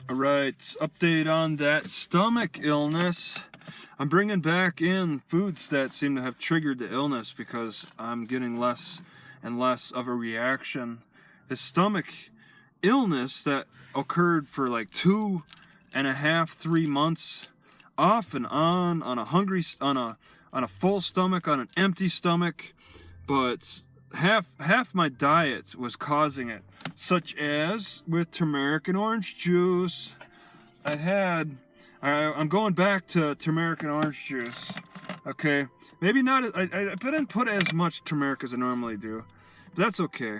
All right, update on that stomach illness. I'm bringing back in foods that seem to have triggered the illness because I'm getting less and less of a reaction. The stomach illness that occurred for like 2.5, 3 months, off and on a full stomach, on an empty stomach, but half my diet was causing it, such as with turmeric and orange juice. I'm going back to turmeric and orange juice. Okay, maybe not. I didn't put as much turmeric as I normally do, but that's okay.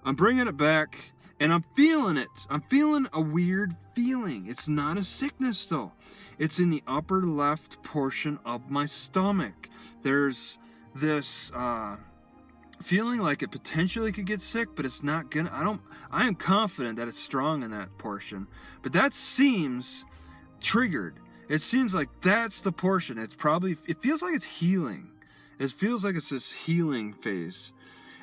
I'm bringing it back, and I'm feeling it. I'm feeling a weird feeling. It's not a sickness though. It's in the upper left portion of my stomach. There's this feeling like it potentially could get sick, but it's not gonna. I am confident that it's strong in that portion, but that seems triggered. It seems like that's the portion. It feels like it's healing. It feels like it's this healing phase,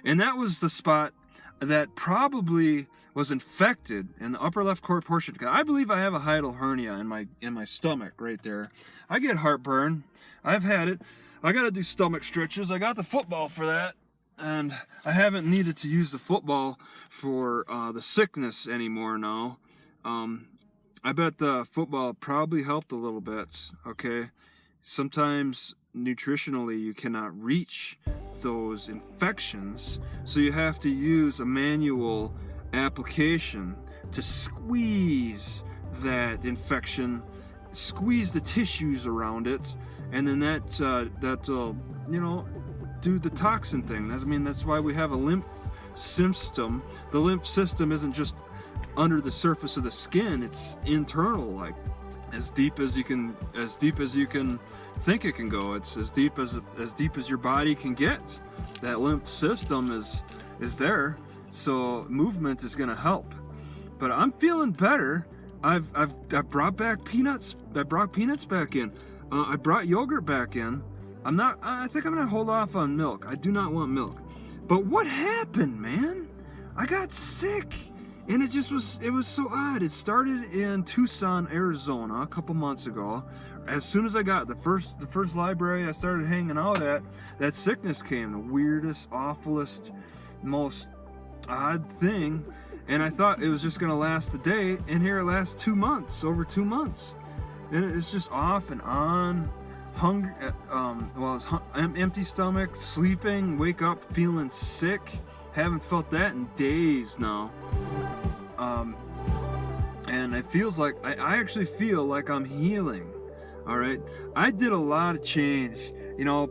and that was the spot that probably was infected in the upper left core portion. I believe I have a hiatal hernia in my stomach right there. I get heartburn. I've had it. I gotta do stomach stretches. I got the football for that, and I haven't needed to use the football for the sickness anymore now. I bet the football probably helped a little bit, okay? Sometimes nutritionally you cannot reach those infections, so you have to use a manual application to squeeze that infection, squeeze the tissues around it, and then that'll, do the toxin thing. That's why we have a lymph system. The lymph system isn't just under the surface of the skin, it's internal, like as deep as you can think it can go. It's as deep as your body can get. That lymph system is there, so movement is going to help. But I'm feeling better. I've brought back peanuts. I brought peanuts back in. I brought yogurt back in. I think I'm gonna hold off on milk. I do not want milk. But what happened, man? I got sick. And it was so odd. It started in Tucson, Arizona a couple months ago. As soon as I got the first library I started hanging out at, that sickness came. The weirdest, awfulest, most odd thing. And I thought it was just gonna last the day, and here it lasts 2 months, over 2 months. And it's just off and on. Hungry, empty stomach, sleeping, wake up feeling sick. Haven't felt that in days now. And it feels like, I actually feel like I'm healing. All right. I did a lot of change,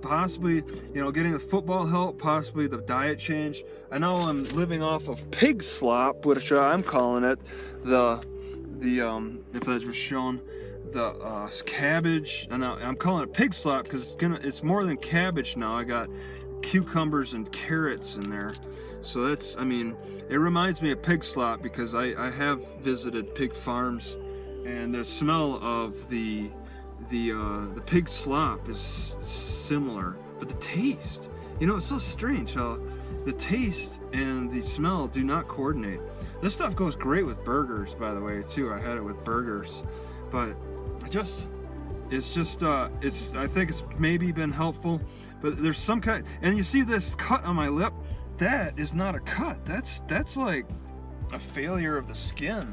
possibly, getting the football help, possibly the diet change. I know I'm living off of pig slop, which I'm calling it, if that was shown, the cabbage, and I'm calling it pig slop because it's more than cabbage now. I got cucumbers and carrots in there. So it reminds me of pig slop because I have visited pig farms, and the smell of the pig slop is similar, but the taste, it's so strange how the taste and the smell do not coordinate. This stuff goes great with burgers, by the way, too. I had it with burgers, but I think it's maybe been helpful, but there's some kind, and you see this cut on my lip. That is not a cut. That's like a failure of the skin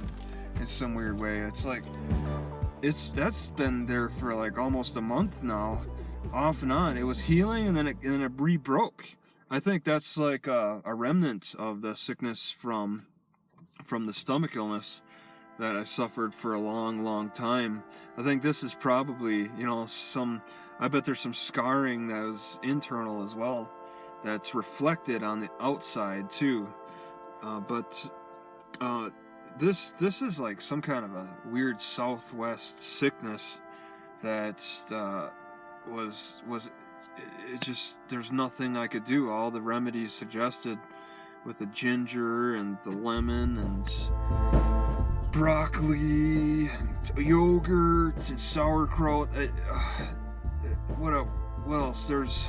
in some weird way. It's like that's been there for like almost a month now, off and on. It was healing, and then it re-broke. I think that's like a remnant of the sickness from the stomach illness that I suffered for a long time. I think this is probably, I bet there's some scarring that was internal as well, that's reflected on the outside too. But this is like some kind of a weird Southwest sickness that was it just, there's nothing I could do. All the remedies suggested with the ginger and the lemon and broccoli and yogurt and sauerkraut. What else? There's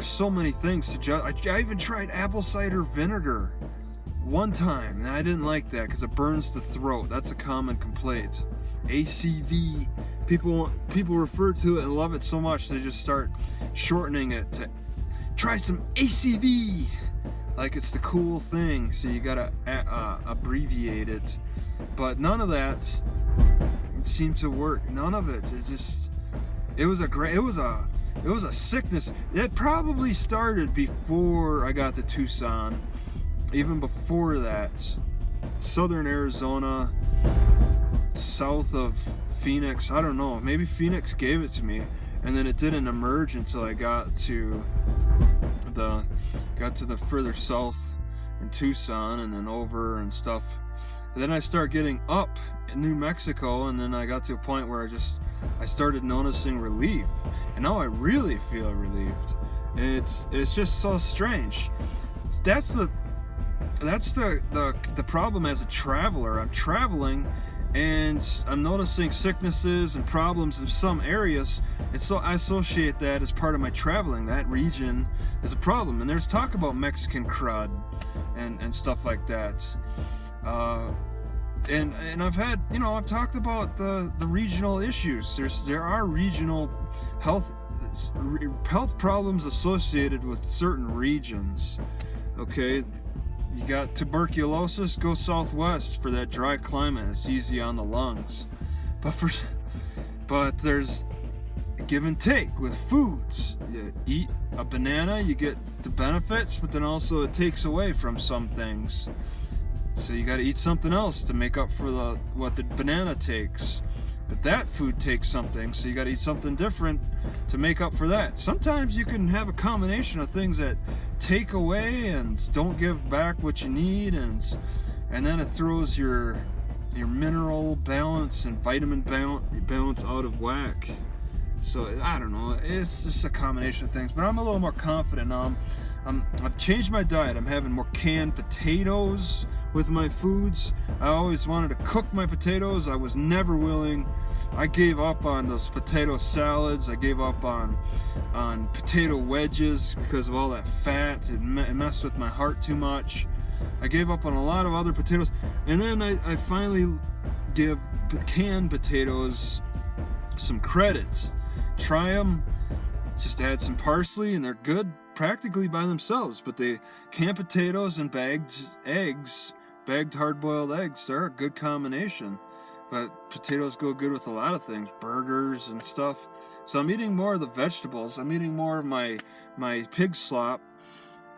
so many things. I even tried apple cider vinegar. one time, and I didn't like that because it burns the throat. That's a common complaint. ACV, people refer to it and love it so much they just start shortening it to try some ACV, like it's the cool thing. So you gotta abbreviate it, but none of that seemed to work. None of it. It was a sickness. It probably started before I got to Tucson. Even before that, southern Arizona, south of Phoenix, I don't know, maybe Phoenix gave it to me, and then it didn't emerge until I got to the further south in Tucson, and then over and stuff. And then I started getting up in New Mexico, and then I got to a point where I started noticing relief, and now I really feel relieved. It's just so strange. That's the problem as a traveler. I'm traveling and I'm noticing sicknesses and problems in some areas, and so I associate that as part of my traveling. That region is a problem, and there's talk about Mexican crud and stuff like that. And I've talked about the regional issues. There are regional health problems associated with certain regions. Okay. You got tuberculosis, go southwest for that dry climate. It's easy on the lungs. But there's give and take with foods. You eat a banana, you get the benefits, but then also it takes away from some things. So you got to eat something else to make up for what the banana takes. But that food takes something, so you got to eat something different to make up for that. Sometimes you can have a combination of things that take away and don't give back what you need, and then it throws your mineral balance and vitamin balance out of whack. So I don't know, it's just a combination of things, but I'm a little more confident now. I've changed my diet. I'm having more canned potatoes with my foods. I always wanted to cook my potatoes. I was never willing. I gave up on those potato salads. I gave up on potato wedges because of all that fat. It messed with my heart too much. I gave up on a lot of other potatoes, and then I finally give canned potatoes some credit. Try them. Just add some parsley, and they're good practically by themselves. But the canned potatoes and bagged hard-boiled eggs, they're a good combination. But potatoes go good with a lot of things, burgers and stuff. So I'm eating more of the vegetables. I'm eating more of my pig slop.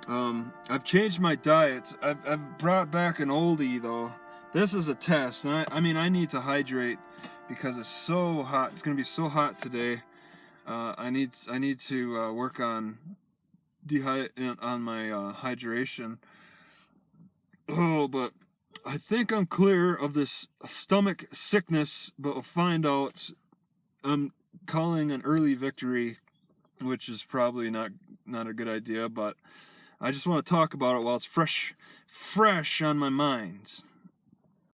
I've changed my diet. I've brought back an oldie though. This is a test, and I need to hydrate because it's so hot. It's gonna be so hot today. I need to work on my hydration. Oh, but I think I'm clear of this stomach sickness, but we'll find out. I'm calling an early victory, which is probably not a good idea, but I just want to talk about it while it's fresh on my mind.